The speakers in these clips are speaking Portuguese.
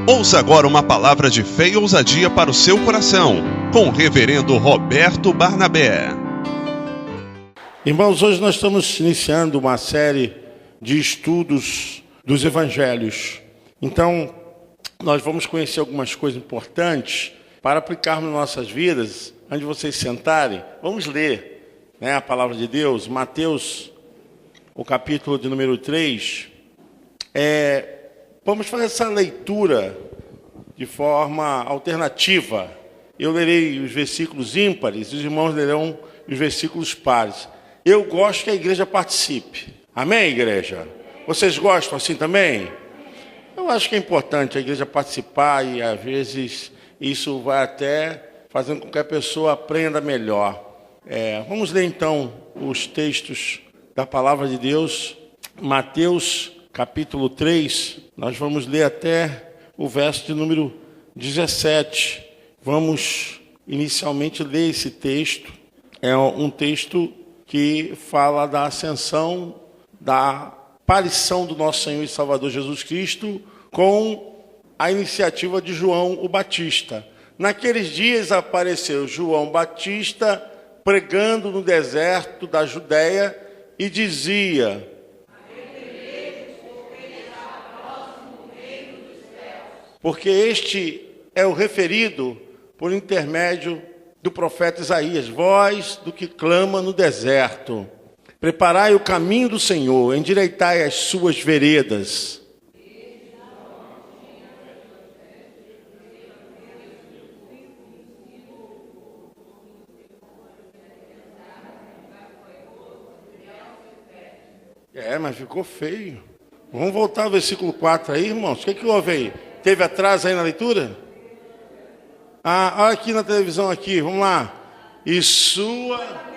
Ouça agora uma palavra de fé e ousadia para o seu coração, com o reverendo Roberto Barnabé. Irmãos, hoje nós estamos iniciando uma série de estudos dos evangelhos. Então, nós vamos conhecer algumas coisas importantes para aplicarmos nas nossas vidas. Antes de vocês sentarem, vamos ler, a palavra de Deus, Mateus, o capítulo de número 3. Vamos fazer essa leitura de forma alternativa. Eu lerei os versículos ímpares, os irmãos lerão os versículos pares. Eu gosto que a igreja participe. Amém, igreja? Vocês gostam assim também? Eu acho que é importante a igreja participar e, às vezes, isso vai até fazendo com que a pessoa aprenda melhor. Vamos ler, então, os textos da palavra de Deus. Mateus, capítulo 3, nós vamos ler até o verso de número 17. Vamos inicialmente ler esse texto. É um texto que fala da ascensão, da aparição do nosso Senhor e Salvador Jesus Cristo com a iniciativa de João o Batista. Naqueles dias apareceu João Batista pregando no deserto da Judéia e dizia: porque este é o referido por intermédio do profeta Isaías, voz do que clama no deserto. Preparai o caminho do Senhor, endireitai as suas veredas. Mas ficou feio. Vamos voltar ao versículo 4 aí, irmãos. O que houve aí? Teve atraso aí na leitura? Olha aqui na televisão aqui, vamos lá. E sua...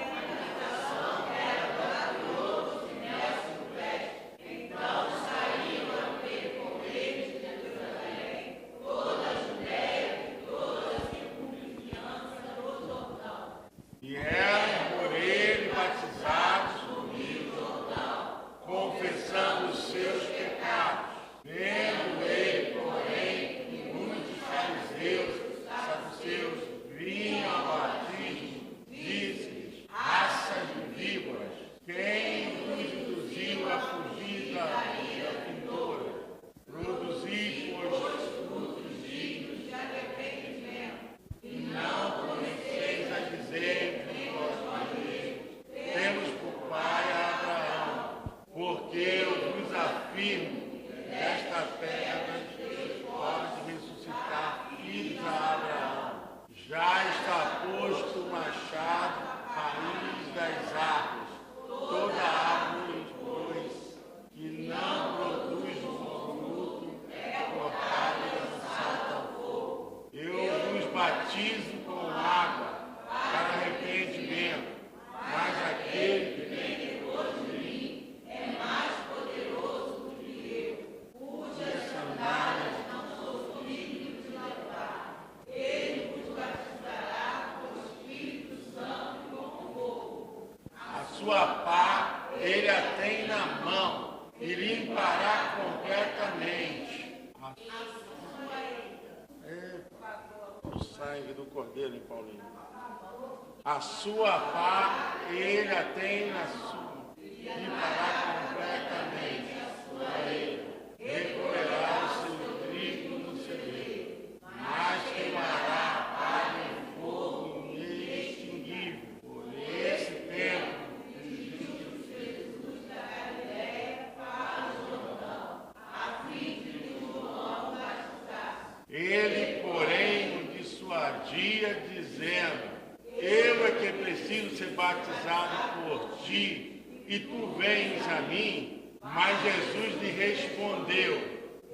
A sua pá, ele a tem na sua, limpará completamente a sua ira, recolherá o seu trigo no celeiro, mas queimará a palha em fogo inextinguível. Por esse tempo, Jesus da Galileia para o Jordão, a fim de João batizasse. Ele, porém, o dissuadia, dizendo: eu é que preciso ser batizado por ti, e tu vens a mim? Mas Jesus lhe respondeu: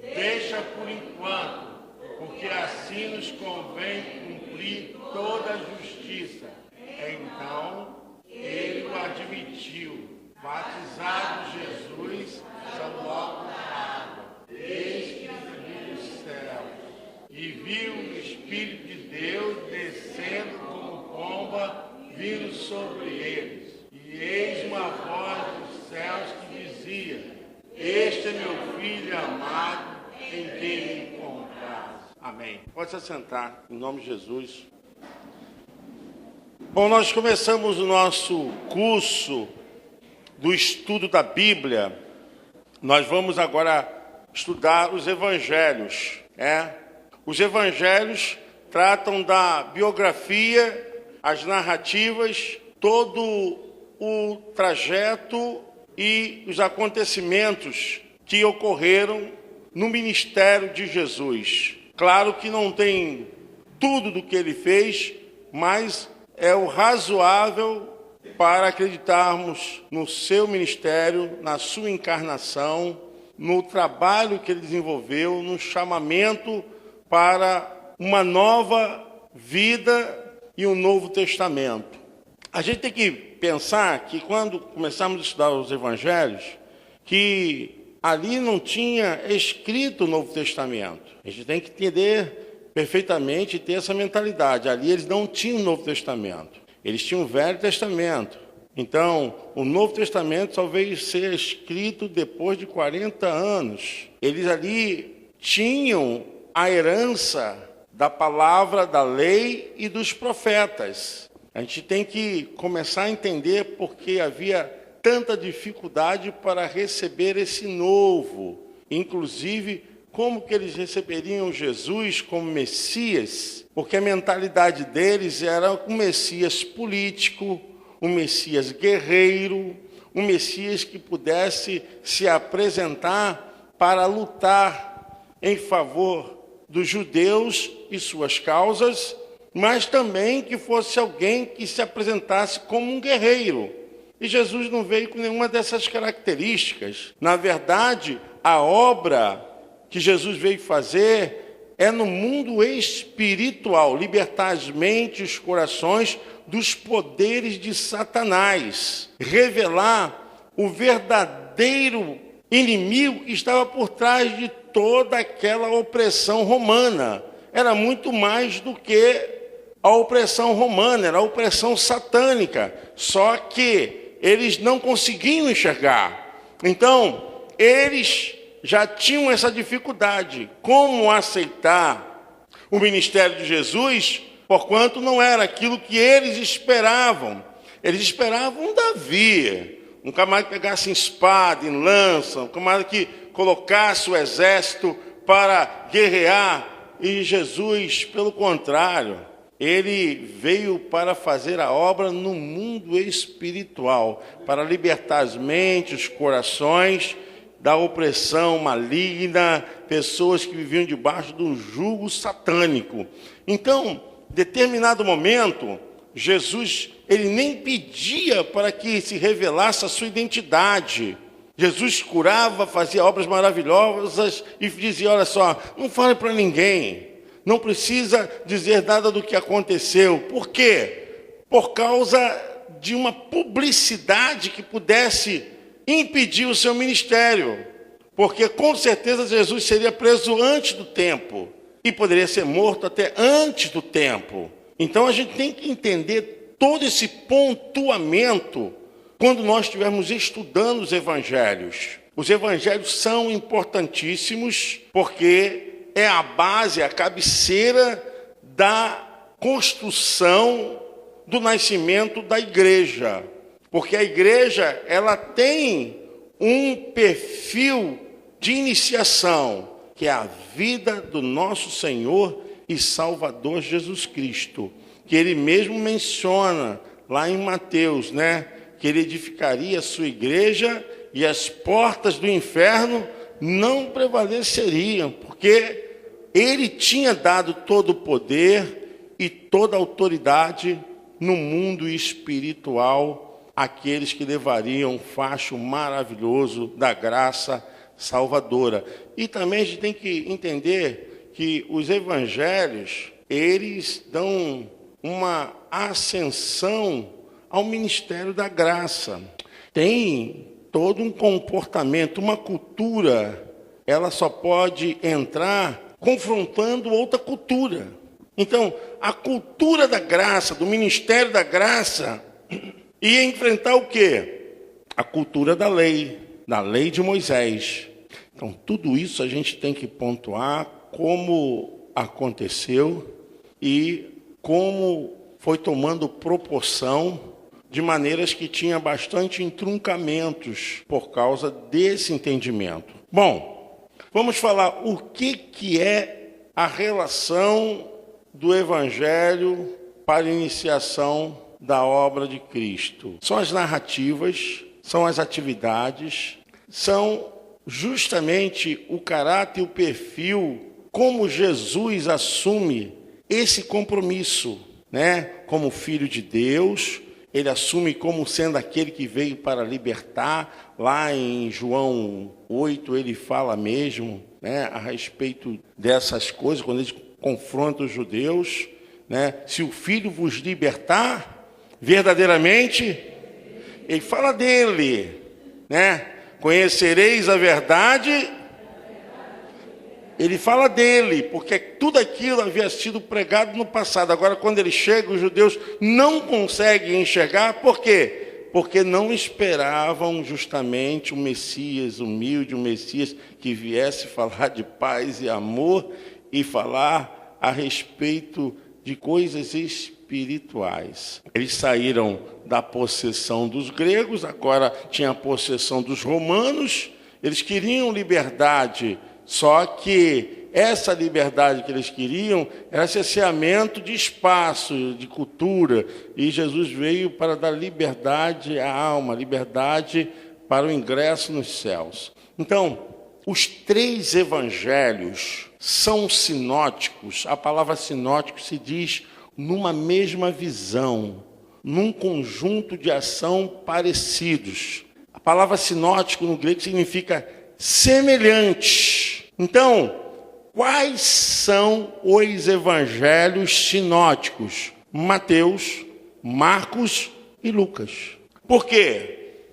deixa por enquanto, porque assim nos convém cumprir toda a justiça. Então ele o admitiu. Batizado Jesus, saiu logo da água. Eis que viu os céus, e viu o Espírito de Deus descendo como pomba, vindo sobre eles. E eis uma voz dos céus que dizia: este é meu filho amado, em quem me comprar. Amém. Pode se assentar, em nome de Jesus. Bom, nós começamos o nosso curso do estudo da Bíblia. Nós vamos agora estudar os evangelhos. Os evangelhos tratam da biografia, as narrativas, todo o trajeto e os acontecimentos que ocorreram no ministério de Jesus. Claro que não tem tudo do que ele fez, mas é o razoável para acreditarmos no seu ministério, na sua encarnação, no trabalho que ele desenvolveu, no chamamento para uma nova vida e um novo testamento. A gente tem que pensar que quando começamos a estudar os evangelhos, que ali não tinha escrito o Novo Testamento. A gente tem que entender perfeitamente e ter essa mentalidade. Ali eles não tinham o Novo Testamento. Eles tinham o Velho Testamento. Então, o Novo Testamento só veio ser escrito depois de 40 anos. Eles ali tinham a herança da palavra, da lei e dos profetas. A gente tem que começar a entender porque havia tanta dificuldade para receber esse novo. Inclusive, como que eles receberiam Jesus como Messias? Porque a mentalidade deles era um Messias político, um Messias guerreiro, um Messias que pudesse se apresentar para lutar em favor dos judeus e suas causas, mas também que fosse alguém que se apresentasse como um guerreiro. E Jesus não veio com nenhuma dessas características. Na verdade, a obra que Jesus veio fazer é no mundo espiritual, libertar as mentes e os corações dos poderes de Satanás, revelar o verdadeiro inimigo que estava por trás de toda aquela opressão romana. Era muito mais do que a opressão romana, era a opressão satânica, só que eles não conseguiam enxergar. Então, eles já tinham essa dificuldade. Como aceitar o ministério de Jesus, porquanto não era aquilo que eles esperavam. Eles esperavam um Davi, um camarada que pegasse em espada, em lança, um camarada que colocasse o exército para guerrear. E Jesus, pelo contrário, ele veio para fazer a obra no mundo espiritual, para libertar as mentes, os corações da opressão maligna, pessoas que viviam debaixo de um jugo satânico. Então, em determinado momento, Jesus, ele nem pedia para que se revelasse a sua identidade. Jesus curava, fazia obras maravilhosas e dizia, olha só, não fale para ninguém, não precisa dizer nada do que aconteceu. Por quê? Por causa de uma publicidade que pudesse impedir o seu ministério, porque com certeza Jesus seria preso antes do tempo e poderia ser morto até antes do tempo. Então a gente tem que entender todo esse pontuamento quando nós estivermos estudando os evangelhos. Os evangelhos são importantíssimos porque é a base, a cabeceira da construção do nascimento da igreja. Porque a igreja, ela tem um perfil de iniciação, que é a vida do nosso Senhor e Salvador Jesus Cristo, que ele mesmo menciona lá em Mateus, que ele edificaria a sua igreja e as portas do inferno não prevaleceriam, porque ele tinha dado todo o poder e toda a autoridade no mundo espiritual àqueles que levariam o facho maravilhoso da graça salvadora. E também a gente tem que entender que os evangelhos, eles dão uma ascensão ao ministério da graça. Tem todo um comportamento, uma cultura, ela só pode entrar confrontando outra cultura. Então, a cultura da graça, do ministério da graça, ia enfrentar o quê? A cultura da lei de Moisés. Então, tudo isso a gente tem que pontuar como aconteceu e como foi tomando proporção de maneiras que tinha bastante entroncamentos por causa desse entendimento. Bom, vamos falar o que é a relação do Evangelho para a iniciação da obra de Cristo. São as narrativas, são as atividades, são justamente o caráter e o perfil, como Jesus assume esse compromisso, né? Como Filho de Deus, ele assume como sendo aquele que veio para libertar. Lá em João 8, ele fala mesmo, né, a respeito dessas coisas, quando ele confronta os judeus, né? Se o Filho vos libertar, verdadeiramente, ele fala dele, né? Conhecereis a verdade. Ele fala dele, porque tudo aquilo havia sido pregado no passado. Agora, quando ele chega, os judeus não conseguem enxergar. Por quê? Porque não esperavam justamente um Messias humilde, um Messias que viesse falar de paz e amor e falar a respeito de coisas espirituais. Eles saíram da possessão dos gregos, agora tinha a possessão dos romanos. Eles queriam liberdade, só que essa liberdade que eles queriam era cerceamento de espaço, de cultura. E Jesus veio para dar liberdade à alma, liberdade para o ingresso nos céus. Então, os 3 evangelhos são sinóticos. A palavra sinótico se diz numa mesma visão, num conjunto de ação parecidos. A palavra sinótico no grego significa semelhante. Então, quais são os evangelhos sinóticos? Mateus, Marcos e Lucas. Por quê?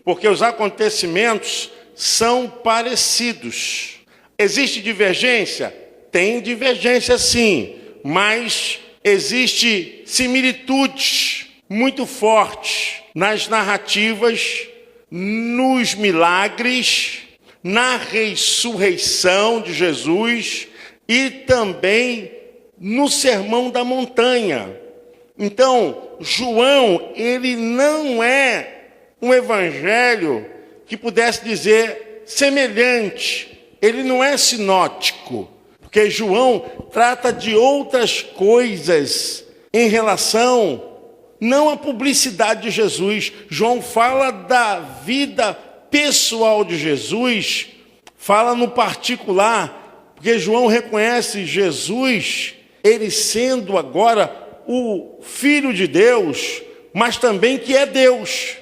Porque os acontecimentos são parecidos. Existe divergência? Tem divergência sim, mas existe similitudes muito fortes nas narrativas, nos milagres, na ressurreição de Jesus e também no Sermão da Montanha. Então, João, ele não é um evangelho que pudesse dizer semelhante. Ele não é sinótico, porque João trata de outras coisas em relação não à publicidade de Jesus. João fala da vida pessoal de Jesus, fala no particular, porque João reconhece Jesus, ele sendo agora o Filho de Deus, mas também que é Deus.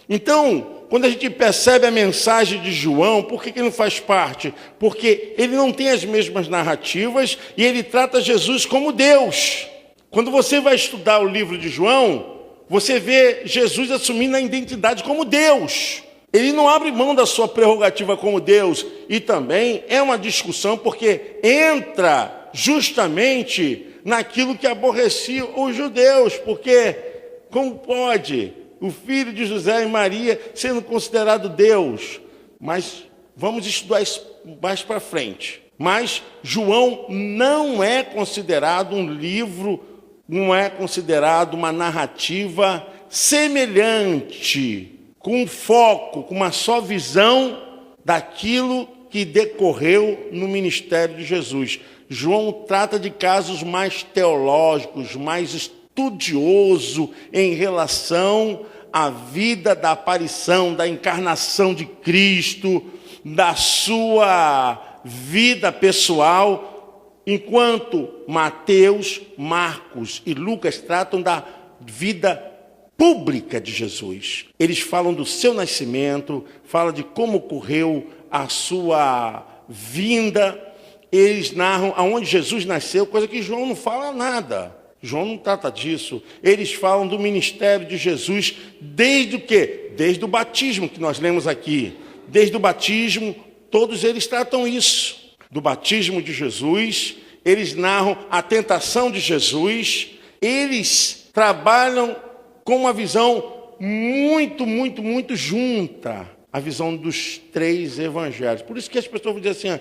Então, quando a gente percebe a mensagem de João, por que ele não faz parte? Porque ele não tem as mesmas narrativas e ele trata Jesus como Deus. Quando você vai estudar o livro de João, você vê Jesus assumindo a identidade como Deus. Ele não abre mão da sua prerrogativa como Deus. E também é uma discussão porque entra justamente naquilo que aborrecia os judeus. Porque como pode o filho de José e Maria sendo considerado Deus? Mas vamos estudar isso mais para frente. Mas João não é considerado um livro, não é considerado uma narrativa semelhante, com foco, com uma só visão daquilo que decorreu no ministério de Jesus. João trata de casos mais teológicos, mais estudioso em relação à vida da aparição, da encarnação de Cristo, da sua vida pessoal, enquanto Mateus, Marcos e Lucas tratam da vida pública de Jesus. Eles falam do seu nascimento, falam de como ocorreu a sua vinda, eles narram aonde Jesus nasceu, coisa que João não fala nada. João não trata disso. Eles falam do ministério de Jesus desde o quê? Desde o batismo que nós lemos aqui. Desde o batismo, todos eles tratam isso. Do batismo de Jesus, eles narram a tentação de Jesus, eles trabalham com uma visão muito junta. a visão dos 3 evangelhos. Por isso que as pessoas vão dizer assim,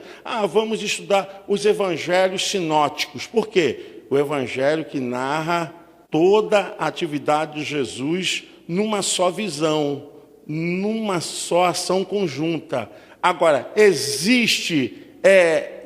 vamos estudar os evangelhos sinóticos. Por quê? O evangelho que narra toda a atividade de Jesus numa só visão, numa só ação conjunta. Agora, existe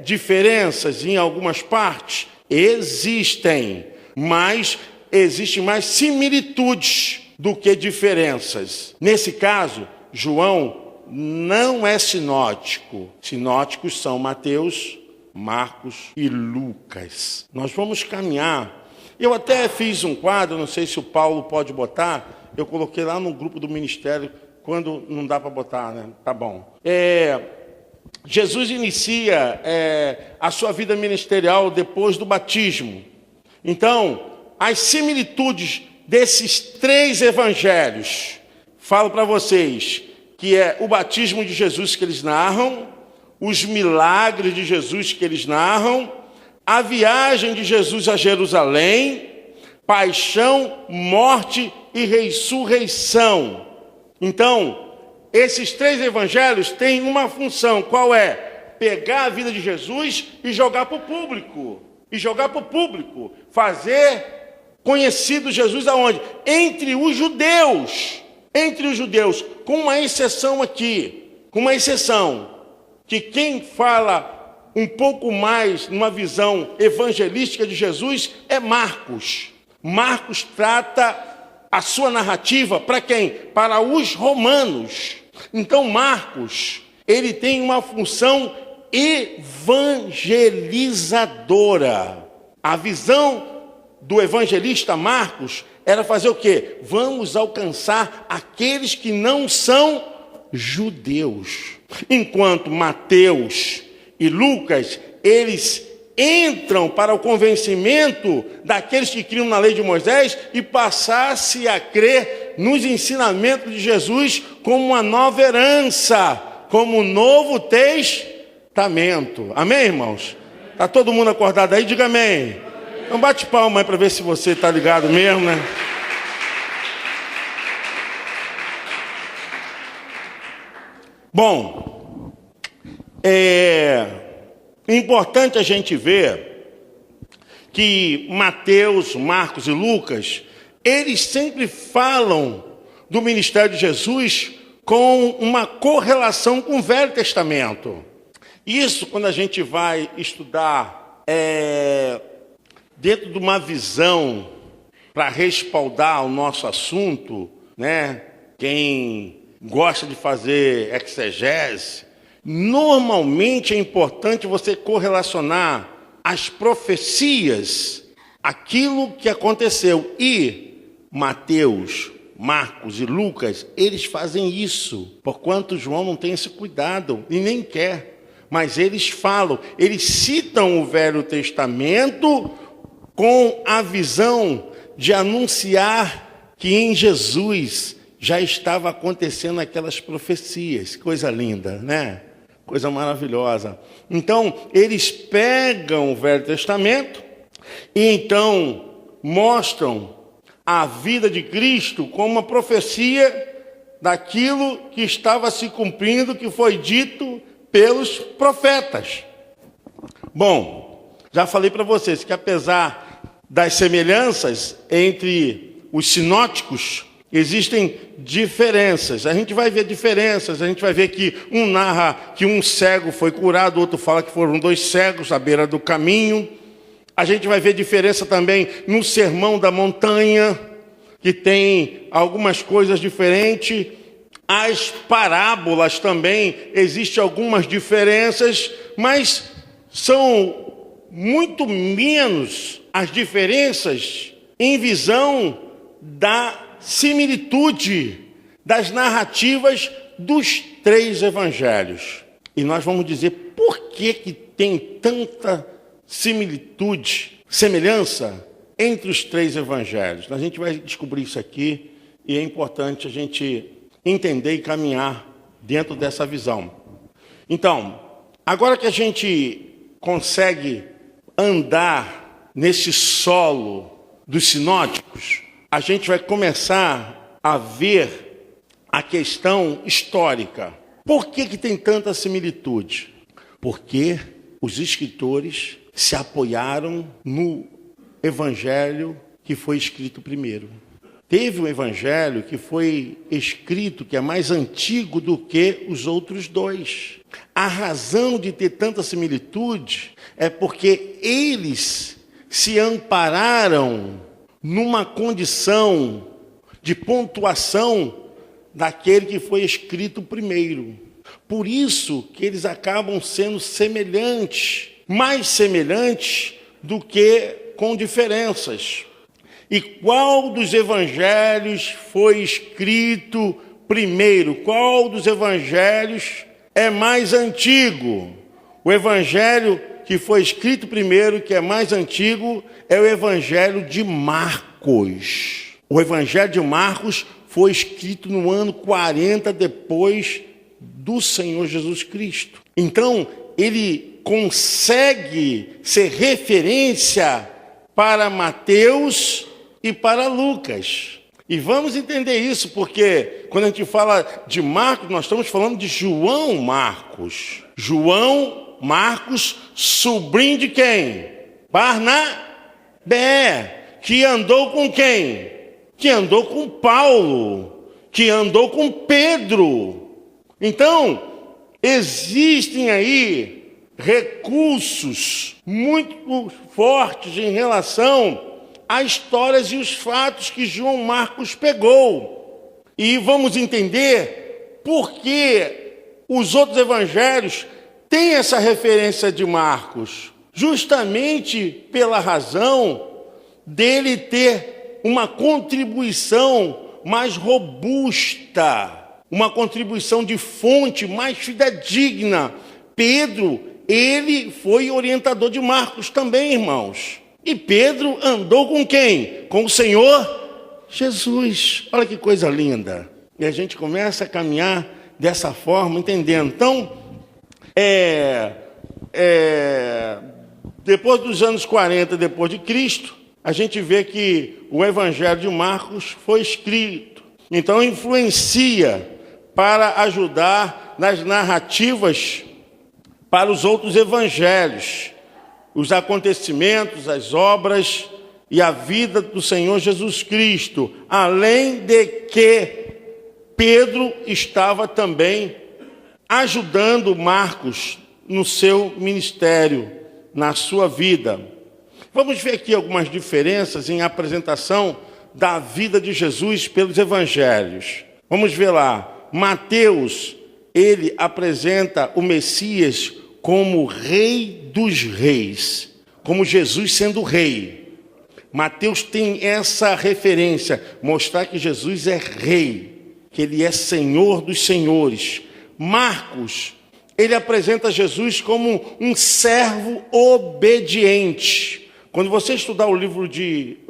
diferenças em algumas partes? Existem, mas existem mais similitudes do que diferenças. Nesse caso, João não é sinótico. Sinóticos são Mateus, Marcos e Lucas. Nós vamos caminhar. Eu até fiz um quadro, não sei se o Paulo pode botar, eu coloquei lá no grupo do ministério, quando não dá para botar, né? Tá bom. Jesus inicia a sua vida ministerial depois do batismo. Então, as similitudes desses 3 evangelhos, falo para vocês, que é o batismo de Jesus que eles narram, os milagres de Jesus que eles narram, a viagem de Jesus a Jerusalém, paixão, morte e ressurreição. Então, esses 3 evangelhos têm uma função, qual é? Pegar a vida de Jesus e jogar para o público. Fazer conhecido Jesus aonde? Entre os judeus, com uma exceção aqui, que quem fala um pouco mais numa visão evangelística de Jesus é Marcos. Marcos trata a sua narrativa para quem? Para os romanos. Então Marcos, ele tem uma função evangelizadora. A visão do evangelista Marcos era fazer o quê? Vamos alcançar aqueles que não são judeus. Enquanto Mateus e Lucas, eles entram para o convencimento daqueles que criam na lei de Moisés e passasse a crer nos ensinamentos de Jesus como uma nova herança, como um novo testamento. Amém, irmãos? Está todo mundo acordado aí? Diga amém. Então bate palma aí para ver se você está ligado mesmo, né? Bom, é importante a gente ver que Mateus, Marcos e Lucas, eles sempre falam do ministério de Jesus com uma correlação com o Velho Testamento. Isso, quando a gente vai estudar dentro de uma visão para respaldar o nosso assunto, né? Quem gosta de fazer exegese, normalmente é importante você correlacionar as profecias, aquilo que aconteceu. E Mateus, Marcos e Lucas, eles fazem isso, porquanto João não tem esse cuidado e nem quer. Mas eles falam, eles citam o Velho Testamento com a visão de anunciar que em Jesus já estava acontecendo aquelas profecias. Coisa linda, né? Coisa maravilhosa. Então, eles pegam o Velho Testamento e então mostram a vida de Cristo como uma profecia daquilo que estava se cumprindo, que foi dito pelos profetas. Bom, já falei para vocês que apesar das semelhanças entre os sinóticos, existem diferenças. A gente vai ver diferenças, a gente vai ver que um narra que um cego foi curado, o outro fala que foram 2 cegos à beira do caminho. A gente vai ver diferença também no Sermão da Montanha, que tem algumas coisas diferentes. As parábolas também, existem algumas diferenças, mas são muito menos as diferenças em visão da similitude das narrativas dos 3 evangelhos. E nós vamos dizer por que tem tanta similitude, semelhança entre os 3 evangelhos. A gente vai descobrir isso aqui e é importante a gente entender e caminhar dentro dessa visão. Então, agora que a gente consegue andar nesse solo dos sinóticos, a gente vai começar a ver a questão histórica. Por que tem tanta similitude? Porque os escritores se apoiaram no evangelho que foi escrito primeiro. Teve um evangelho que foi escrito, que é mais antigo do que os outros dois. A razão de ter tanta similitude é porque eles se ampararam numa condição de pontuação daquele que foi escrito primeiro. Por isso que eles acabam sendo semelhantes, mais semelhantes do que com diferenças. E qual dos evangelhos foi escrito primeiro? Qual dos evangelhos é mais antigo? O evangelho que foi escrito primeiro, que é mais antigo, é o evangelho de Marcos. O evangelho de Marcos foi escrito no ano 40 depois do Senhor Jesus Cristo. Então, ele consegue ser referência para Mateus e para Lucas. E vamos entender isso, porque quando a gente fala de Marcos, nós estamos falando de João Marcos. João Marcos, sobrinho de quem? Barnabé, que andou com quem? Que andou com Paulo, que andou com Pedro. Então, existem aí recursos muito fortes em relação as histórias e os fatos que João Marcos pegou. E vamos entender por que os outros evangelhos têm essa referência de Marcos. Justamente pela razão dele ter uma contribuição mais robusta, uma contribuição de fonte mais fidedigna. Pedro, ele foi orientador de Marcos também, irmãos. E Pedro andou com quem? Com o Senhor Jesus. Olha que coisa linda. E a gente começa a caminhar dessa forma, entendendo. Então, depois dos anos 40, depois de Cristo, a gente vê que o Evangelho de Marcos foi escrito. Então, influencia para ajudar nas narrativas para os outros evangelhos, os acontecimentos, as obras e a vida do Senhor Jesus Cristo, além de que Pedro estava também ajudando Marcos no seu ministério, na sua vida. Vamos ver aqui algumas diferenças em apresentação da vida de Jesus pelos evangelhos. Vamos ver lá. Mateus, ele apresenta o Messias como Rei dos Reis, como Jesus sendo rei. Mateus tem essa referência, mostrar que Jesus é rei, que ele é Senhor dos senhores. Marcos, ele apresenta Jesus como um servo obediente. Quando você estudar o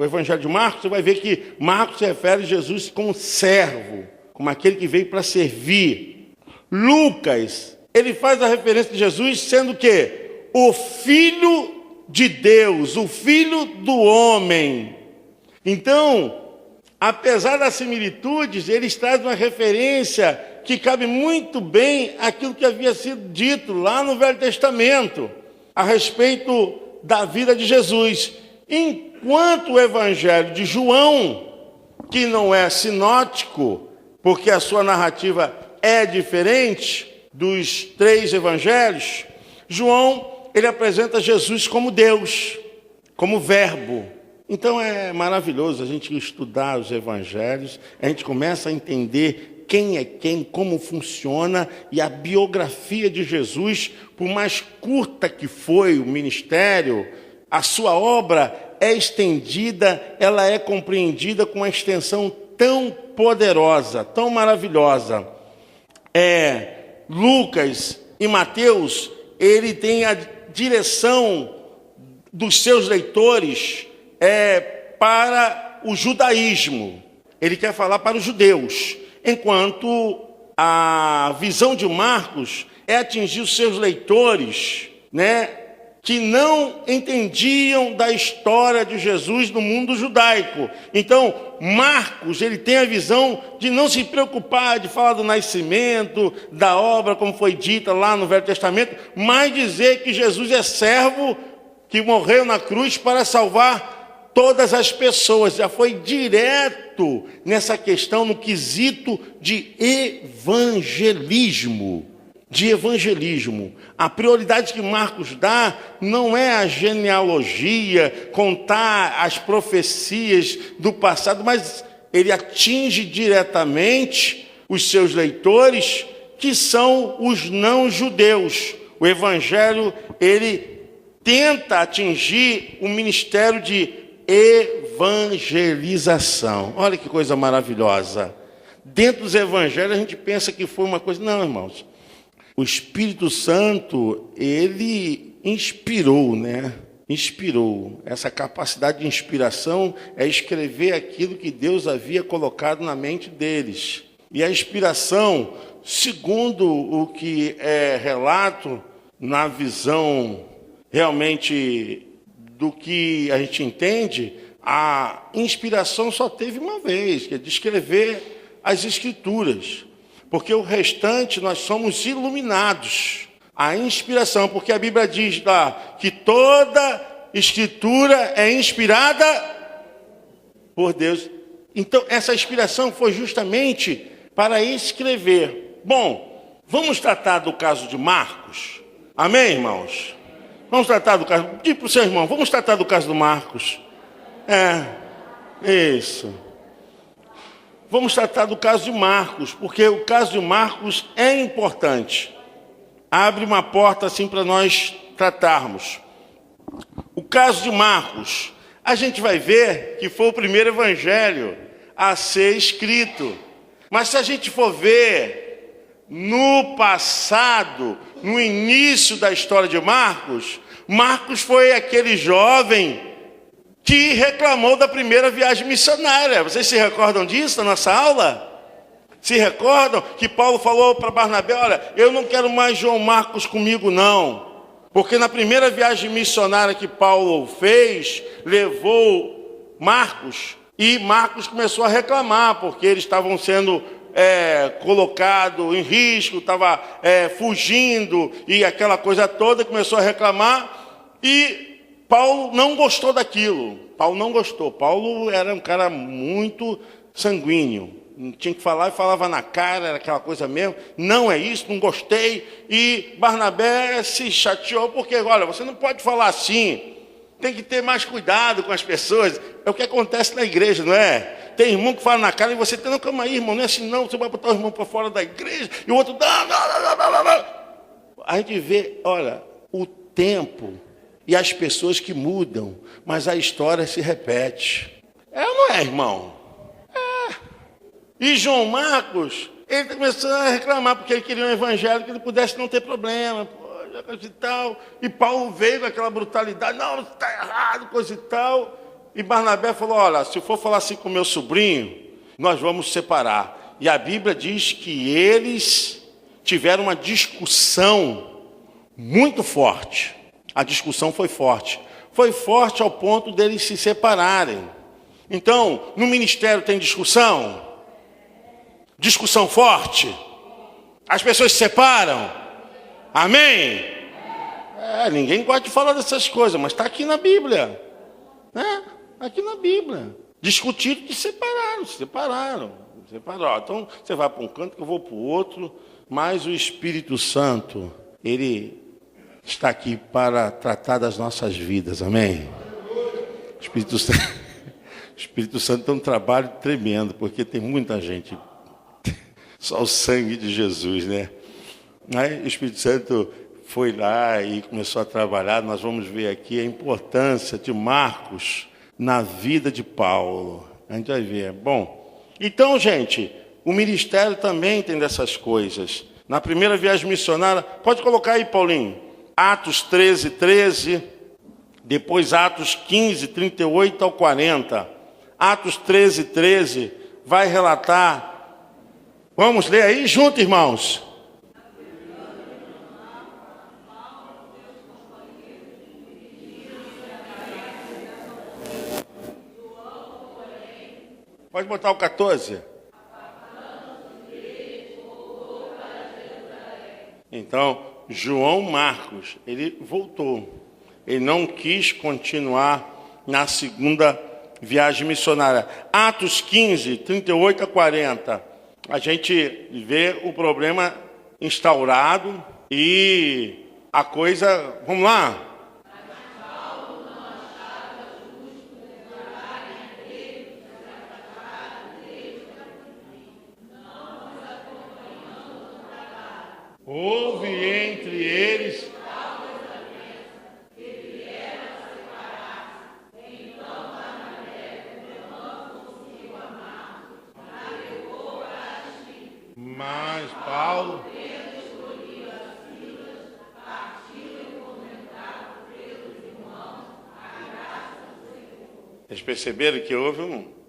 Evangelho de Marcos, você vai ver que Marcos se refere a Jesus como servo, como aquele que veio para servir. Lucas, ele faz a referência de Jesus sendo o quê? O Filho de Deus, o Filho do homem. Então, apesar das similitudes, ele traz uma referência que cabe muito bem àquilo que havia sido dito lá no Velho Testamento, a respeito da vida de Jesus. Enquanto o Evangelho de João, que não é sinótico, porque a sua narrativa é diferente dos três evangelhos, João, ele apresenta Jesus como Deus, como verbo. Então é maravilhoso a gente estudar os evangelhos, a gente começa a entender quem é quem, como funciona, e a biografia de Jesus, por mais curta que foi o ministério, a sua obra é estendida, ela é compreendida com uma extensão tão poderosa, tão maravilhosa. Lucas e Mateus, ele tem a direção dos seus leitores para o judaísmo. Ele quer falar para os judeus, enquanto a visão de Marcos é atingir os seus leitores, que não entendiam da história de Jesus no mundo judaico. Então, Marcos, ele tem a visão de não se preocupar de falar do nascimento, da obra, como foi dita lá no Velho Testamento, mas dizer que Jesus é servo que morreu na cruz para salvar todas as pessoas. Já foi direto nessa questão, no quesito de evangelismo. A prioridade que Marcos dá não é a genealogia, contar as profecias do passado, mas ele atinge diretamente os seus leitores, que são os não-judeus. O evangelho, ele tenta atingir o ministério de evangelização. Olha que coisa maravilhosa. Dentro dos evangelhos a gente pensa que foi uma coisa... Não, irmãos. O Espírito Santo, ele inspirou, né? Inspirou. Essa capacidade de inspiração é escrever aquilo que Deus havia colocado na mente deles. E a inspiração, segundo o que é relato na visão realmente do que a gente entende, a inspiração só teve uma vez, que é de escrever as Escrituras. Porque o restante nós somos iluminados. A inspiração, porque a Bíblia diz lá que toda Escritura é inspirada por Deus. Então, essa inspiração foi justamente para escrever. Bom, vamos tratar do caso de Marcos. Amém, irmãos? Vamos tratar do caso. Diga para o seu irmão, vamos tratar do caso do Marcos. Isso. Vamos tratar do caso de Marcos, porque o caso de Marcos é importante. Abre uma porta assim para nós tratarmos. O caso de Marcos, a gente vai ver que foi o primeiro evangelho a ser escrito. Mas se a gente for ver no passado, no início da história de Marcos, Marcos foi aquele jovem que reclamou da primeira viagem missionária. Vocês se recordam disso na nossa aula? Se recordam que Paulo falou para Barnabé, olha, eu não quero mais João Marcos comigo não. Porque na primeira viagem missionária que Paulo fez, levou Marcos, e Marcos começou a reclamar, porque eles estavam sendo colocado em risco, estava fugindo, e aquela coisa toda, começou a reclamar, e Paulo não gostou daquilo. Paulo não gostou. Paulo era um cara muito sanguíneo. Tinha que falar e falava na cara, era aquela coisa mesmo. Não é isso, não gostei. E Barnabé se chateou porque, olha, você não pode falar assim. Tem que ter mais cuidado com as pessoas. É o que acontece na igreja, não é? Tem irmão que fala na cara e você tem, não, calma aí, irmão, não é assim não. Você vai botar o irmão para fora da igreja e o outro... Não. A gente vê, olha, o tempo... E as pessoas que mudam, mas a história se repete. É ou não é, irmão? É. E João Marcos, ele começou a reclamar, porque ele queria um evangelho que ele pudesse não ter problema, coisa e tal. E Paulo veio com aquela brutalidade, não, está errado, coisa e tal. E Barnabé falou, olha, se eu for falar assim com meu sobrinho, nós vamos separar. E a Bíblia diz que eles tiveram uma discussão muito forte. A discussão foi forte. Foi forte ao ponto deles se separarem. Então, no ministério tem discussão? Discussão forte? As pessoas se separam? Amém? Ninguém gosta de falar dessas coisas, mas está aqui na Bíblia. Aqui na Bíblia. Discutiram que se separaram. Então, você vai para um canto, que eu vou para o outro, mas o Espírito Santo, ele... está aqui para tratar das nossas vidas, amém? O Espírito Santo tem um trabalho tremendo, porque tem muita gente, só o sangue de Jesus, né? Aí o Espírito Santo foi lá e começou a trabalhar. Nós vamos ver aqui a importância de Marcos na vida de Paulo. A gente vai ver. Bom, então, gente, o ministério também tem dessas coisas. Na primeira viagem missionária, pode colocar aí, Paulinho. Atos 13, 13, depois Atos 15, 38 ao 40. Atos 13, 13 vai relatar. Vamos ler aí junto, irmãos. Pode botar o 14. Então, João Marcos, ele voltou. Ele não quis continuar na segunda viagem missionária. Atos 15, 38 a 40. A gente vê o problema instaurado e a coisa... Vamos lá? Houve entre eles mas Paulo Vocês perceberam que houve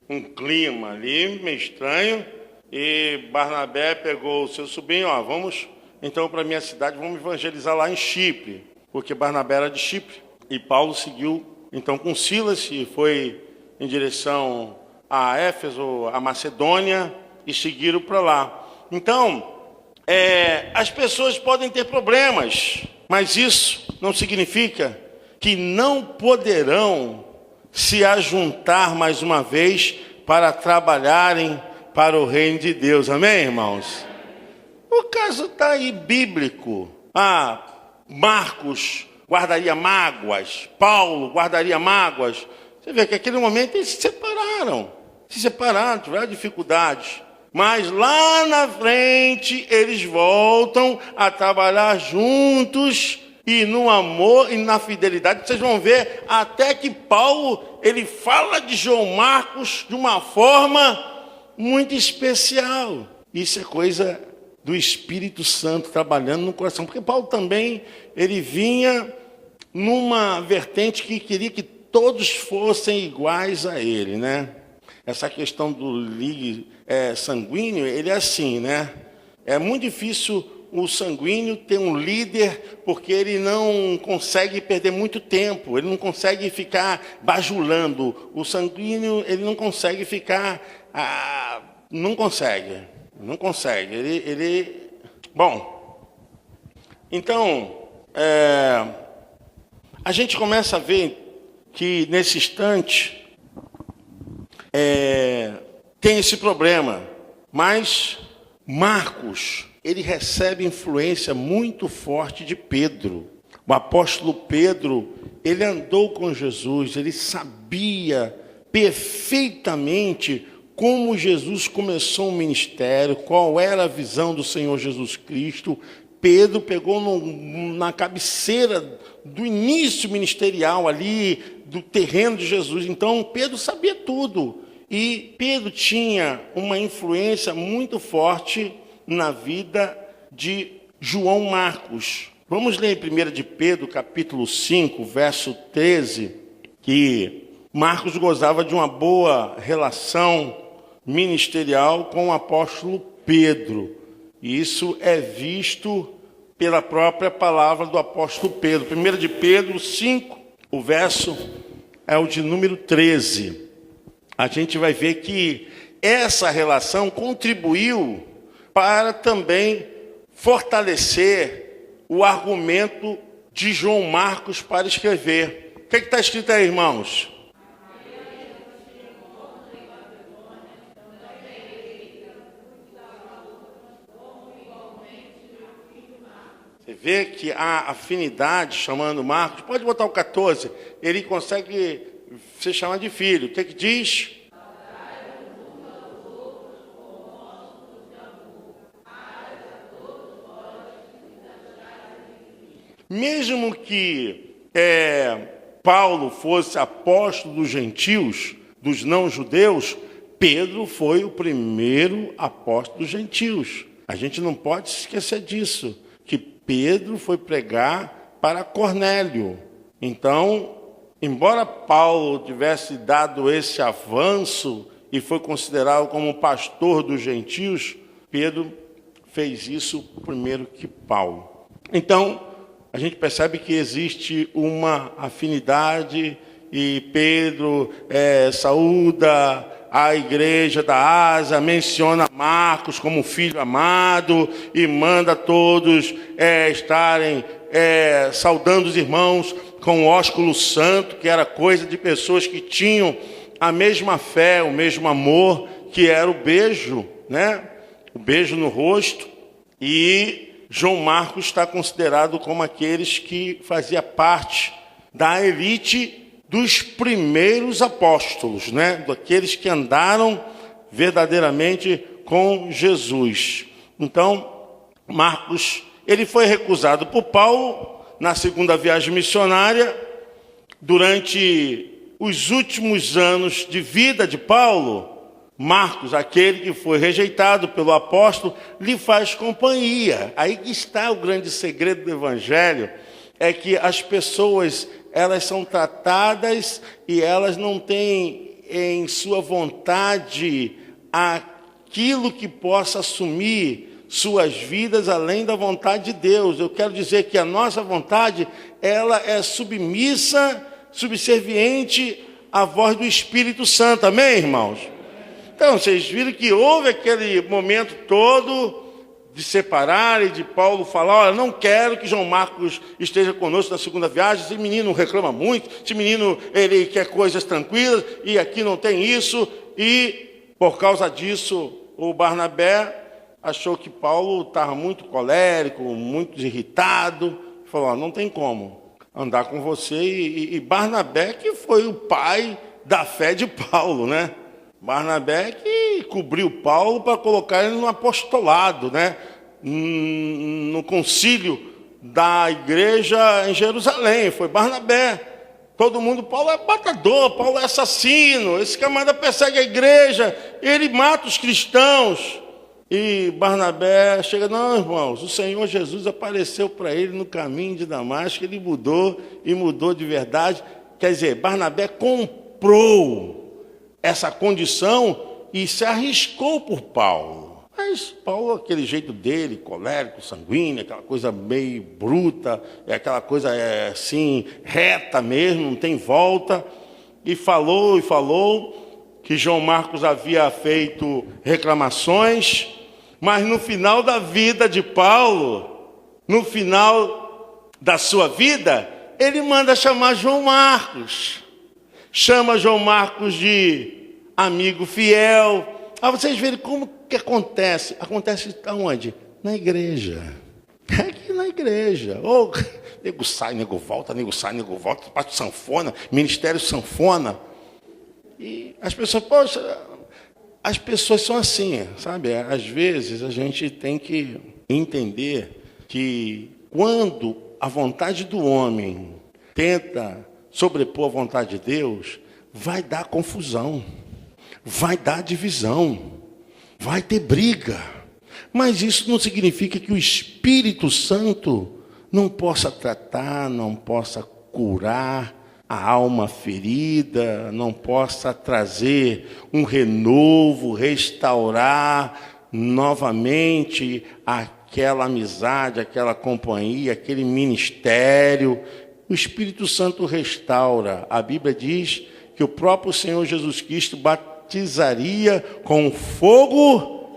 um clima ali meio estranho e Barnabé pegou o seu sobrinho, vamos então para a minha cidade, vamos evangelizar lá em Chipre, porque Barnabé era de Chipre. E Paulo seguiu então com Silas e foi em direção a Éfeso, a Macedônia, e seguiram para lá. Então, as pessoas podem ter problemas, mas isso não significa que não poderão se ajuntar mais uma vez para trabalharem para o reino de Deus. Amém, irmãos? O caso está aí bíblico. Marcos guardaria mágoas, Paulo guardaria mágoas. Você vê que naquele momento eles se separaram, tiveram dificuldades. Mas lá na frente eles voltam a trabalhar juntos e no amor e na fidelidade. Vocês vão ver até que Paulo, ele fala de João Marcos de uma forma muito especial. Isso é coisa do Espírito Santo trabalhando no coração. Porque Paulo também, ele vinha numa vertente que queria que todos fossem iguais a ele, né? Essa questão do ligue sanguíneo, ele é assim, né? É muito difícil o sanguíneo ter um líder, porque ele não consegue perder muito tempo, ele não consegue ficar bajulando. O sanguíneo, ele não consegue ficar... não consegue. Bom, então, a gente começa a ver que nesse instante tem esse problema, mas Marcos, ele recebe influência muito forte de Pedro. O apóstolo Pedro, ele andou com Jesus, ele sabia perfeitamente como Jesus começou o ministério, qual era a visão do Senhor Jesus Cristo. Pedro pegou na cabeceira do início ministerial ali, do terreno de Jesus. Então, Pedro sabia tudo. E Pedro tinha uma influência muito forte na vida de João Marcos. Vamos ler em 1 de Pedro, capítulo 5, verso 13, que Marcos gozava de uma boa relação ministerial com o apóstolo Pedro. E isso é visto pela própria palavra do apóstolo Pedro. 1 de Pedro 5, o verso é o de número 13. A gente vai ver que essa relação contribuiu para também fortalecer o argumento de João Marcos para escrever. O que está escrito aí, irmãos? Você vê que a afinidade, chamando Marcos, pode botar o 14, ele consegue ser chamado de filho. O que diz? Mesmo que Paulo fosse apóstolo dos gentios, dos não-judeus, Pedro foi o primeiro apóstolo dos gentios. A gente não pode se esquecer disso, que Pedro foi pregar para Cornélio. Então, embora Paulo tivesse dado esse avanço e foi considerado como pastor dos gentios, Pedro fez isso primeiro que Paulo. Então, a gente percebe que existe uma afinidade e Pedro saúda a igreja da Ásia, menciona Marcos como filho amado e manda todos estarem saudando os irmãos com o ósculo santo, que era coisa de pessoas que tinham a mesma fé, o mesmo amor, que era o beijo, né? O beijo no rosto. E João Marcos está considerado como aqueles que fazia parte da elite dos primeiros apóstolos, né? Daqueles que andaram verdadeiramente com Jesus. Então, Marcos, ele foi recusado por Paulo na segunda viagem missionária. Durante os últimos anos de vida de Paulo, Marcos, aquele que foi rejeitado pelo apóstolo, lhe faz companhia. Aí que está o grande segredo do evangelho, é que as pessoas, elas são tratadas e elas não têm em sua vontade aquilo que possa assumir suas vidas além da vontade de Deus. Eu quero dizer que a nossa vontade, ela é submissa, subserviente à voz do Espírito Santo. Amém, irmãos? Então, vocês viram que houve aquele momento todo de separar e de Paulo falar: olha, não quero que João Marcos esteja conosco na segunda viagem. Esse menino reclama muito, esse menino ele quer coisas tranquilas e aqui não tem isso. E por causa disso, o Barnabé achou que Paulo estava muito colérico, muito irritado. Falou: não tem como andar com você. E Barnabé, que foi o pai da fé de Paulo, né? Barnabé que cobriu Paulo para colocar ele no apostolado, né? No concílio da igreja em Jerusalém. Foi Barnabé. Todo mundo: Paulo é matador, Paulo é assassino, esse camarada persegue a igreja, ele mata os cristãos. E Barnabé chega: não, irmãos, o Senhor Jesus apareceu para ele no caminho de Damasco, ele mudou e mudou de verdade. Quer dizer, Barnabé comprou essa condição e se arriscou por Paulo. Mas Paulo, aquele jeito dele, colérico, sanguíneo, aquela coisa meio bruta, aquela coisa assim, reta mesmo, não tem volta. E falou que João Marcos havia feito reclamações, mas no final da vida de Paulo, no final da sua vida, ele manda chamar João Marcos. Chama João Marcos de amigo fiel. Vocês verem como que acontece. Acontece aonde? Na igreja. É aqui na igreja. Nego sai, nego volta, nego sai, nego volta. Parte sanfona, ministério sanfona. E as pessoas, poxa, as pessoas são assim, sabe? Às vezes a gente tem que entender que quando a vontade do homem tenta sobrepor a vontade de Deus, vai dar confusão, vai dar divisão, vai ter briga. Mas isso não significa que o Espírito Santo não possa tratar, não possa curar a alma ferida, não possa trazer um renovo, restaurar novamente aquela amizade, aquela companhia, aquele ministério. O Espírito Santo restaura. A Bíblia diz que o próprio Senhor Jesus Cristo batizaria com fogo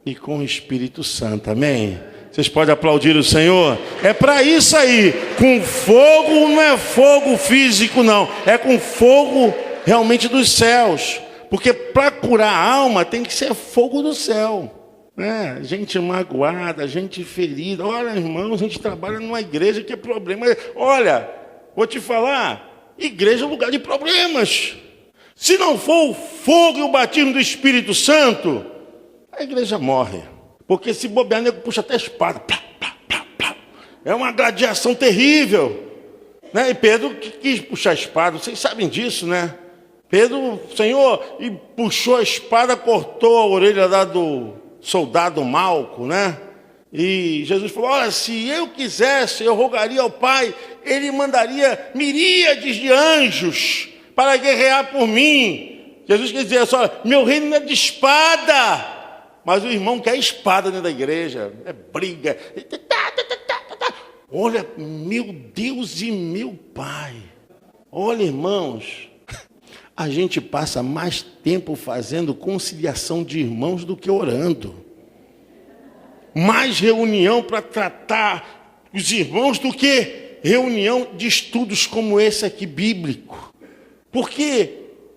e com o Espírito Santo. Amém? Vocês podem aplaudir o Senhor? É para isso aí. Com fogo, não é fogo físico, não. É com fogo realmente dos céus. Porque para curar a alma tem que ser fogo do céu. Gente magoada, gente ferida. Olha, irmãos, a gente trabalha numa igreja que é problema. Olha, vou te falar, igreja é lugar de problemas. Se não for o fogo e o batismo do Espírito Santo, a igreja morre. Porque se bobear, o nego puxa até a espada. Plá, plá, plá, plá. É uma gladiação terrível. Né? E Pedro quis puxar a espada, vocês sabem disso, né? Pedro, Senhor, e puxou a espada, cortou a orelha lá do soldado Malco, né? E Jesus falou: olha, se eu quisesse, eu rogaria ao Pai, Ele mandaria miríades de anjos para guerrear por mim. Jesus quer dizer só: meu reino não é de espada. Mas o irmão quer espada dentro da igreja, é briga. Olha, meu Deus e meu Pai. Olha, irmãos, a gente passa mais tempo fazendo conciliação de irmãos do que orando. Mais reunião para tratar os irmãos do que reunião de estudos como esse aqui, bíblico. Por quê?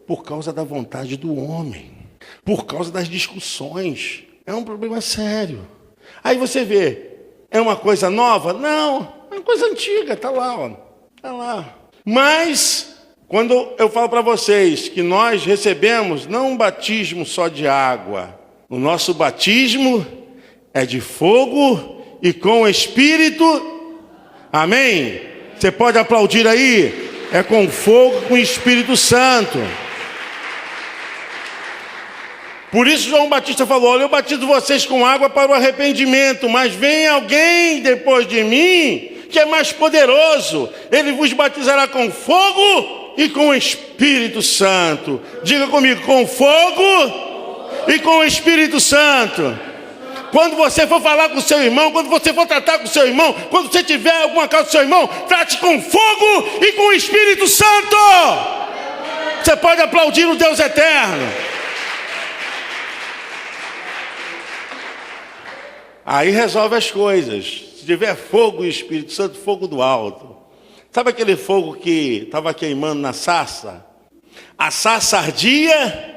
Por causa da vontade do homem. Por causa das discussões. É um problema sério. Aí você vê, é uma coisa nova? Não, é uma coisa antiga, está lá, ó. Está lá. Mas, quando eu falo para vocês que nós recebemos não um batismo só de água, o nosso batismo é de fogo e com o Espírito. Amém? Você pode aplaudir aí? É com fogo e com o Espírito Santo. Por isso João Batista falou: olha, eu batizo vocês com água para o arrependimento, mas vem alguém depois de mim que é mais poderoso. Ele vos batizará com fogo e com o Espírito Santo. Diga comigo: com fogo e com o Espírito Santo. Quando você for falar com o seu irmão, quando você for tratar com o seu irmão, quando você tiver alguma causa com o seu irmão, trate com fogo e com o Espírito Santo. Você pode aplaudir o Deus eterno. Aí resolve as coisas. Se tiver fogo e Espírito Santo, fogo do alto. Sabe aquele fogo que estava queimando na sarça? A sarça ardia,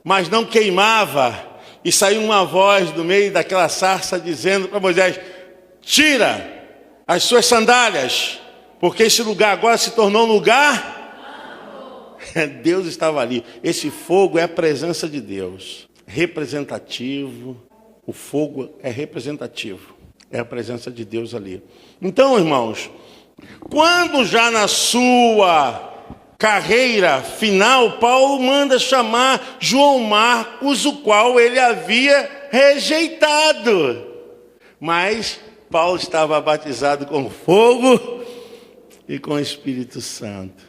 mas não queimava. E saiu uma voz do meio daquela sarça dizendo para Moisés: tira as suas sandálias, porque esse lugar agora se tornou um lugar. Deus estava ali. Esse fogo é a presença de Deus. Representativo. O fogo é representativo. É a presença de Deus ali. Então, irmãos, quando já na sua carreira final, Paulo manda chamar João Marcos, o qual ele havia rejeitado. Mas Paulo estava batizado com fogo e com o Espírito Santo.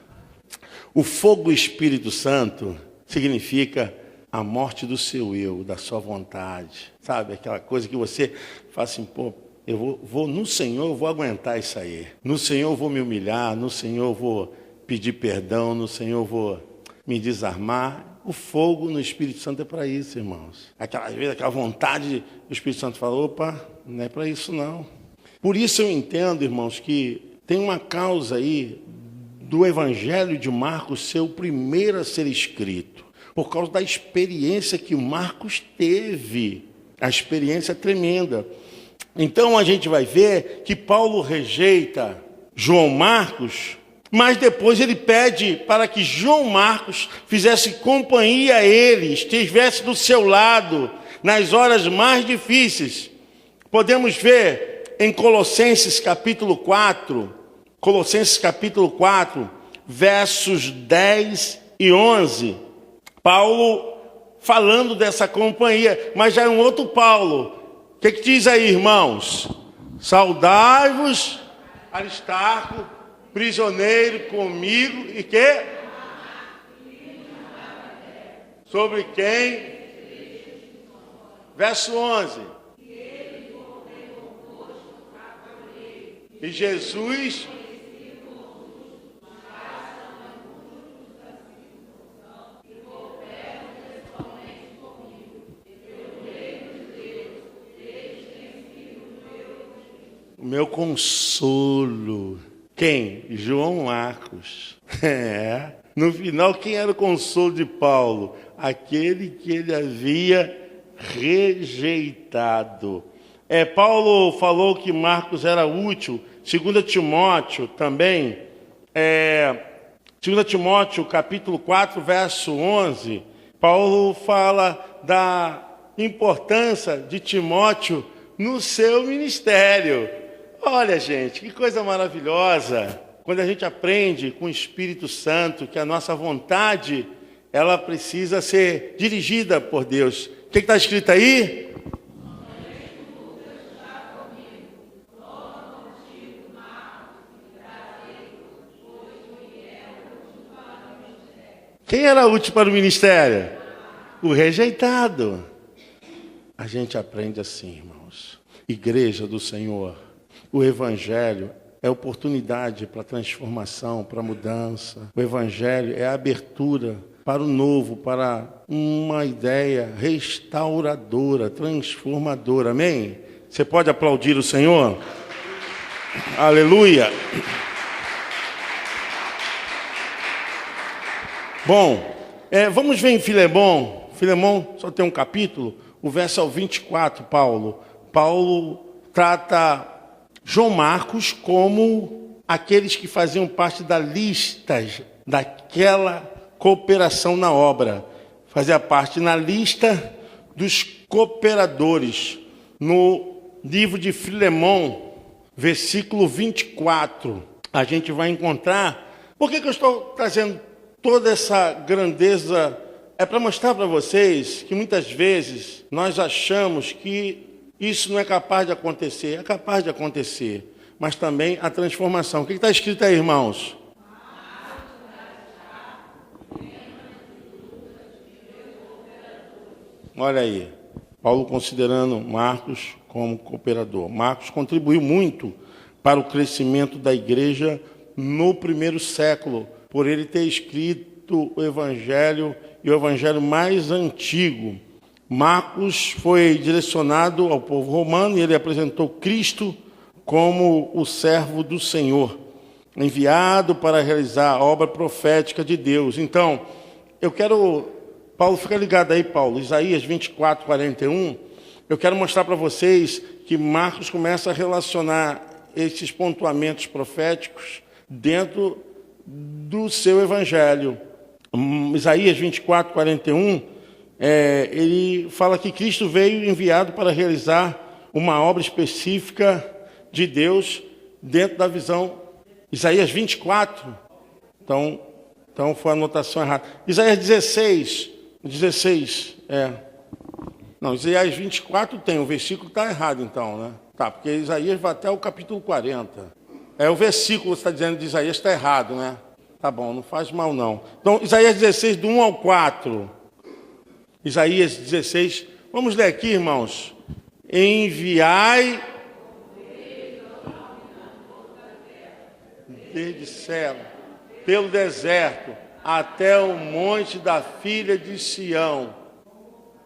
O fogo e o Espírito Santo significa a morte do seu eu, da sua vontade. Sabe, aquela coisa que você fala assim: pô, eu vou no Senhor, eu vou aguentar isso aí. No Senhor eu vou me humilhar, no Senhor eu vou pedir perdão, no Senhor eu vou me desarmar. O fogo no Espírito Santo é para isso, irmãos. Às vezes aquela vontade, o Espírito Santo fala: opa, não é para isso não. Por isso eu entendo, irmãos, que tem uma causa aí do Evangelho de Marcos ser o primeiro a ser escrito. Por causa da experiência que Marcos teve. A experiência é tremenda. Então a gente vai ver que Paulo rejeita João Marcos, mas depois ele pede para que João Marcos fizesse companhia a ele, estivesse do seu lado nas horas mais difíceis. Podemos ver em Colossenses capítulo 4, versos 10 e 11, Paulo falando dessa companhia, mas já é um outro Paulo. O que diz aí, irmãos? Saudai-vos, Aristarco, prisioneiro comigo, e que? Sobre quem? Verso 11. E Jesus... o meu consolo. Quem? João Marcos. No final, quem era o consolo de Paulo? Aquele que ele havia rejeitado. Paulo falou que Marcos era útil. 2 Timóteo também. 2 Timóteo, capítulo 4, verso 11. Paulo fala da importância de Timóteo no seu ministério. Olha, gente, que coisa maravilhosa, quando a gente aprende com o Espírito Santo que a nossa vontade, ela precisa ser dirigida por Deus. O que está escrito aí? Quem era útil para o ministério? O rejeitado. A gente aprende assim, irmãos. Igreja do Senhor. O Evangelho é oportunidade para transformação, para mudança. O Evangelho é a abertura para o novo, para uma ideia restauradora, transformadora. Amém? Você pode aplaudir o Senhor? Aleluia! Bom, vamos ver em Filemão. Filemão só tem um capítulo. O verso é o 24, Paulo. Paulo trata João Marcos como aqueles que faziam parte da lista daquela cooperação na obra. Fazia parte na lista dos cooperadores. No livro de Filemão, versículo 24, a gente vai encontrar... Por que eu estou trazendo toda essa grandeza? É para mostrar para vocês que muitas vezes nós achamos que isso não é capaz de acontecer. É capaz de acontecer, mas também a transformação. O que está escrito aí, irmãos? Olha aí, Paulo considerando Marcos como cooperador. Marcos contribuiu muito para o crescimento da igreja no primeiro século, por ele ter escrito o Evangelho e o Evangelho mais antigo. Marcos foi direcionado ao povo romano e ele apresentou Cristo como o servo do Senhor, enviado para realizar a obra profética de Deus. Então, eu quero... Paulo, fica ligado aí, Paulo. Isaías 24, 41. Eu quero mostrar para vocês que Marcos começa a relacionar esses pontuamentos proféticos dentro do seu evangelho. Isaías 24, 41, ele fala que Cristo veio enviado para realizar uma obra específica de Deus dentro da visão. Isaías 24, então foi a anotação errada. Isaías 16, Não, Isaías 24 tem, o versículo está errado então, né? Tá, porque Isaías vai até o capítulo 40. O versículo que está dizendo de Isaías está errado, né? Tá bom, não faz mal não. Então, Isaías 16, do 1 ao 4. Isaías 16, vamos ler aqui, irmãos. Enviai desde céu, pelo deserto, até o monte da filha de Sião,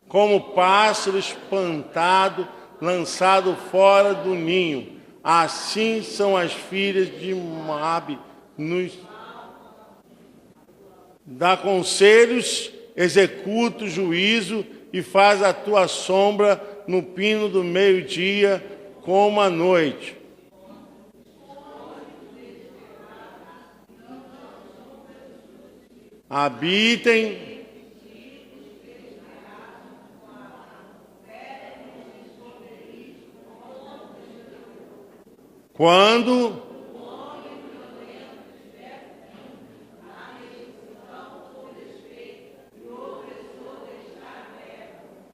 como pássaro espantado, lançado fora do ninho. Assim são as filhas de Moabe, dá conselhos, executa o juízo e faz a tua sombra no pino do meio-dia como a noite. Habitem quando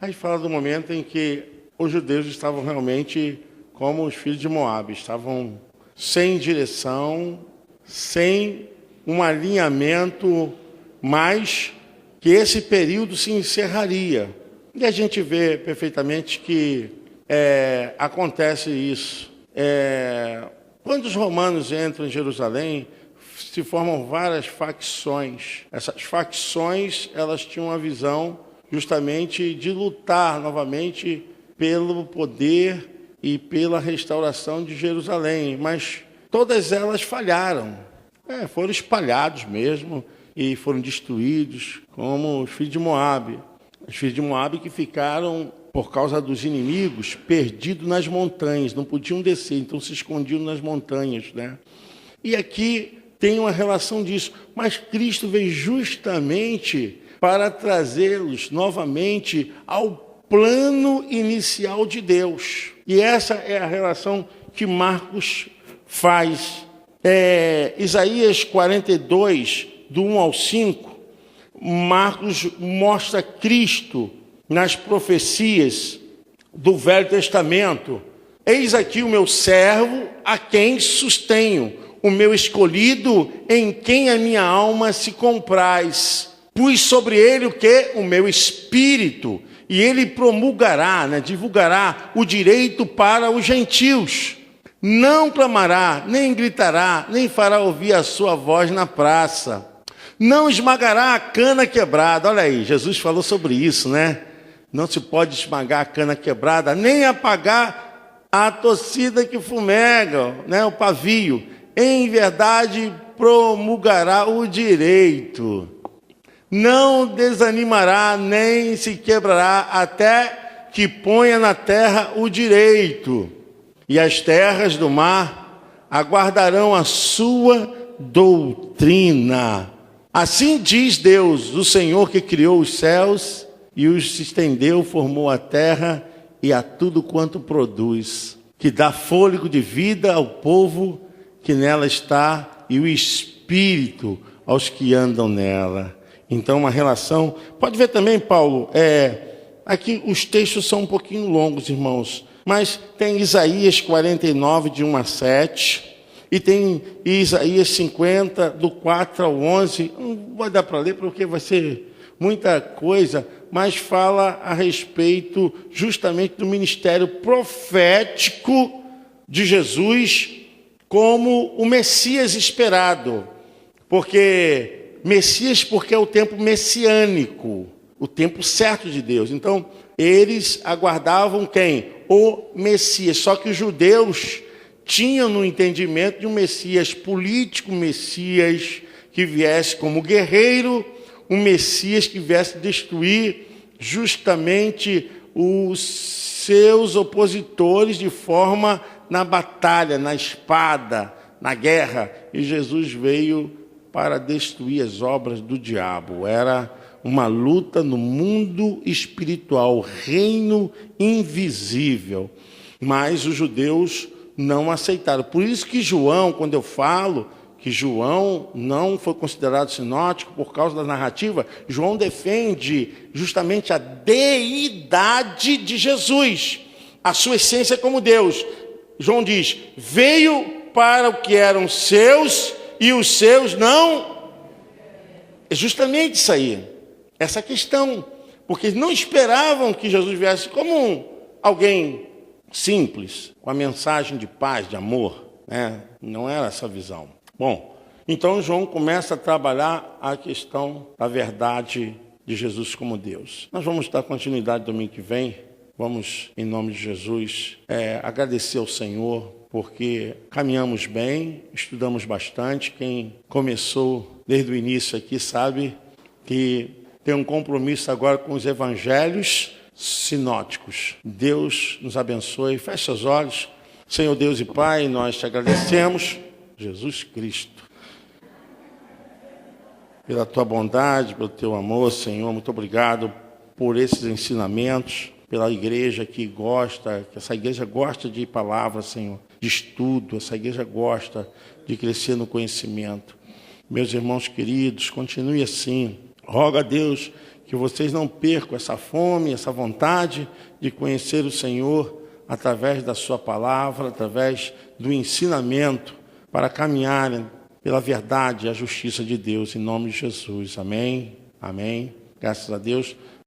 aí fala do momento em que os judeus estavam realmente como os filhos de Moabe, estavam sem direção, sem um alinhamento, mas que esse período se encerraria. E a gente vê perfeitamente que acontece isso. Quando os romanos entram em Jerusalém, se formam várias facções. Essas facções, elas tinham uma visão justamente de lutar novamente pelo poder e pela restauração de Jerusalém. Mas todas elas falharam. Foram espalhados mesmo e foram destruídos, como os filhos de Moabe. Os filhos de Moabe que ficaram, por causa dos inimigos, perdidos nas montanhas, não podiam descer, então se escondiam nas montanhas, né? E aqui tem uma relação disso, mas Cristo veio justamente para trazê-los novamente ao plano inicial de Deus. E essa é a relação que Marcos faz. Isaías 42, do 1 ao 5, Marcos mostra Cristo nas profecias do Velho Testamento. Eis aqui o meu servo, a quem sustenho, o meu escolhido, em quem a minha alma se compraz. Pus sobre ele o quê? O meu espírito, e ele promulgará, divulgará o direito para os gentios. Não clamará, nem gritará, nem fará ouvir a sua voz na praça. Não esmagará a cana quebrada. Olha aí, Jesus falou sobre isso, né? Não se pode esmagar a cana quebrada, nem apagar a torcida que fumega, né? O pavio. Em verdade, promulgará o direito. Não desanimará, nem se quebrará, até que ponha na terra o direito. E as terras do mar aguardarão a sua doutrina. Assim diz Deus, o Senhor que criou os céus e os estendeu, formou a terra e a tudo quanto produz, que dá fôlego de vida ao povo que nela está e o espírito aos que andam nela. Então, uma relação... Pode ver também, Paulo, aqui os textos são um pouquinho longos, irmãos, mas tem Isaías 49, de 1 a 7, e tem Isaías 50, do 4 ao 11. Não vai dar para ler, porque vai ser muita coisa, mas fala a respeito justamente do ministério profético de Jesus como o Messias esperado. Porque é o tempo messiânico, o tempo certo de Deus. Então, eles aguardavam quem? O Messias. Só que os judeus tinham no entendimento de um Messias político, um Messias que viesse como guerreiro, um Messias que viesse destruir justamente os seus opositores de forma na batalha, na espada, na guerra. E Jesus veio para destruir as obras do diabo. Era uma luta no mundo espiritual, reino invisível. Mas os judeus não aceitaram. Por isso que João, quando eu falo que João não foi considerado sinótico por causa da narrativa, João defende justamente a deidade de Jesus, a sua essência como Deus. João diz, veio para o que eram seus e os seus não. É justamente isso aí, essa questão, porque eles não esperavam que Jesus viesse como alguém simples, com a mensagem de paz, de amor, né? Não era essa visão. Bom, então João começa a trabalhar a questão da verdade de Jesus como Deus. Nós vamos dar continuidade domingo que vem. Vamos, em nome de Jesus, agradecer ao Senhor, porque caminhamos bem, estudamos bastante. Quem começou desde o início aqui sabe que tem um compromisso agora com os evangelhos sinóticos. Deus nos abençoe. Feche os olhos. Senhor Deus e Pai, nós te agradecemos, Jesus Cristo, pela tua bondade, pelo teu amor, Senhor. Muito obrigado por esses ensinamentos, pela igreja que essa igreja gosta de palavra, Senhor, de estudo. Essa igreja gosta de crescer no conhecimento. Meus irmãos queridos, continue assim. Roga a Deus que vocês não percam essa fome, essa vontade de conhecer o Senhor através da sua palavra, através do ensinamento, para caminharem pela verdade e a justiça de Deus, em nome de Jesus. Amém? Amém. Graças a Deus.